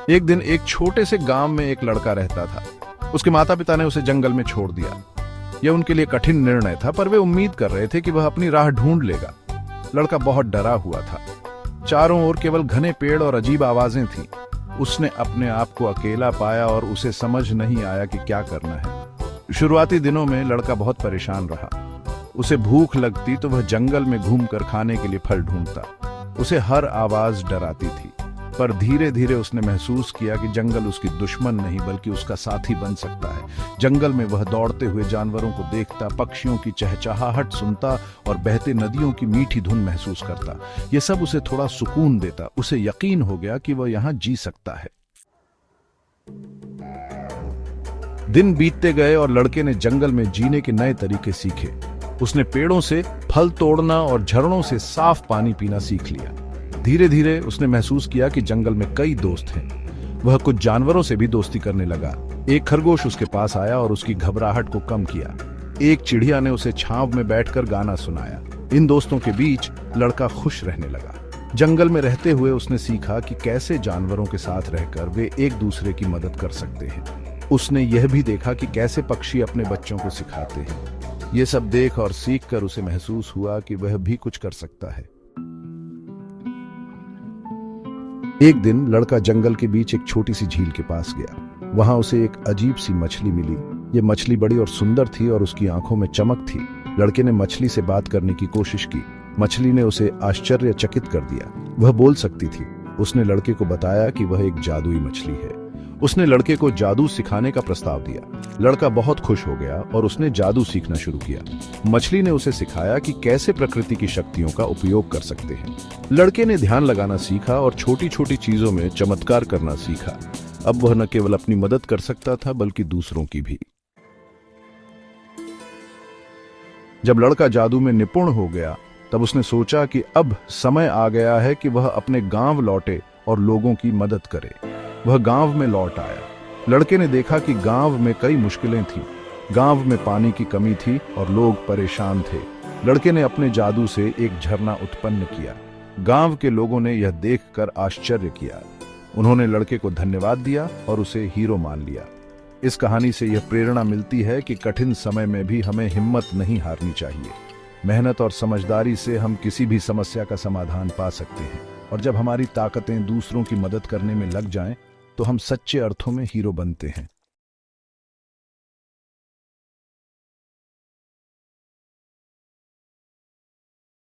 एक दिन एक छोटे से गांव में एक लड़का रहता था। उसके माता पिता ने उसे जंगल में छोड़ दिया। यह उनके लिए कठिन निर्णय था, पर वे उम्मीद कर रहे थे कि वह अपनी राह ढूंढ लेगा। लड़का बहुत डरा हुआ था। चारों ओर केवल घने पेड़ और अजीब आवाजें थीं। उसने अपने आप को अकेला पाया और उसे समझ नहीं आया कि क्या करना है। शुरुआती दिनों में लड़का बहुत परेशान रहा। उसे भूख लगती तो वह जंगल में घूमकर खाने के लिए फल ढूंढता। उसे हर आवाज डराती थी, पर धीरे धीरे उसने महसूस किया कि जंगल उसकी दुश्मन नहीं बल्कि उसका साथी बन सकता है। जंगल में वह दौड़ते हुए जानवरों को देखता, पक्षियों की चहचहाहट सुनता और बहते नदियों की मीठी धुन महसूस करता। यह सब उसे थोड़ा सुकून देता। उसे यकीन हो गया कि वह यहां जी सकता है। दिन बीतते गए और लड़के ने जंगल में जीने के नए तरीके सीखे। उसने पेड़ों से फल तोड़ना और झरनों से साफ पानी पीना सीख लिया। धीरे धीरे उसने महसूस किया कि जंगल में कई दोस्त हैं। वह कुछ जानवरों से भी दोस्ती करने लगा। एक खरगोश उसके पास आया और उसकी घबराहट को कम किया। एक चिड़िया ने उसे छांव में बैठकर गाना सुनाया। इन दोस्तों के बीच लड़का खुश रहने लगा। जंगल में रहते हुए उसने सीखा कि कैसे जानवरों के साथ रहकर वे एक दूसरे की मदद कर सकते हैं। उसने यह भी देखा कि कैसे पक्षी अपने बच्चों को सिखाते हैं। ये सब देख और सीख कर उसे महसूस हुआ कि वह भी कुछ कर सकता है। एक दिन लड़का जंगल के बीच एक छोटी सी झील के पास गया। वहां उसे एक अजीब सी मछली मिली। ये मछली बड़ी और सुंदर थी और उसकी आंखों में चमक थी। लड़के ने मछली से बात करने की कोशिश की। मछली ने उसे आश्चर्यचकित कर दिया। वह बोल सकती थी। उसने लड़के को बताया कि वह एक जादुई मछली है। उसने लड़के को जादू सिखाने का प्रस्ताव दिया। लड़का बहुत खुश हो गया और उसने जादू सीखना शुरू किया। मछली ने उसे सिखाया कि कैसे प्रकृति की शक्तियों का उपयोग कर सकते हैं। लड़के ने ध्यान लगाना सीखा और छोटी छोटी चीजों में चमत्कार करना सीखा। अब वह न केवल अपनी मदद कर सकता था बल्कि दूसरों की भी। जब लड़का जादू में निपुण हो गया, तब उसने सोचा कि अब समय आ गया है कि वह अपने गांव लौटे और लोगों की मदद करे। वह गांव में लौट आया। लड़के ने देखा कि गांव में कई मुश्किलें थीं। गांव में पानी की कमी थी और लोग परेशान थे। लड़के ने अपने जादू से एक झरना उत्पन्न किया। गांव के लोगों ने यह देखकर आश्चर्य किया। उन्होंने लड़के को धन्यवाद दिया और उसे हीरो मान लिया। इस कहानी से यह प्रेरणा मिलती है कि कठिन समय में भी हमें हिम्मत नहीं हारनी चाहिए। मेहनत और समझदारी से हम किसी भी समस्या का समाधान पा सकते हैं। और जब हमारी ताकतें दूसरों की मदद करने में लग जाएं, तो हम सच्चे अर्थों में हीरो बनते हैं।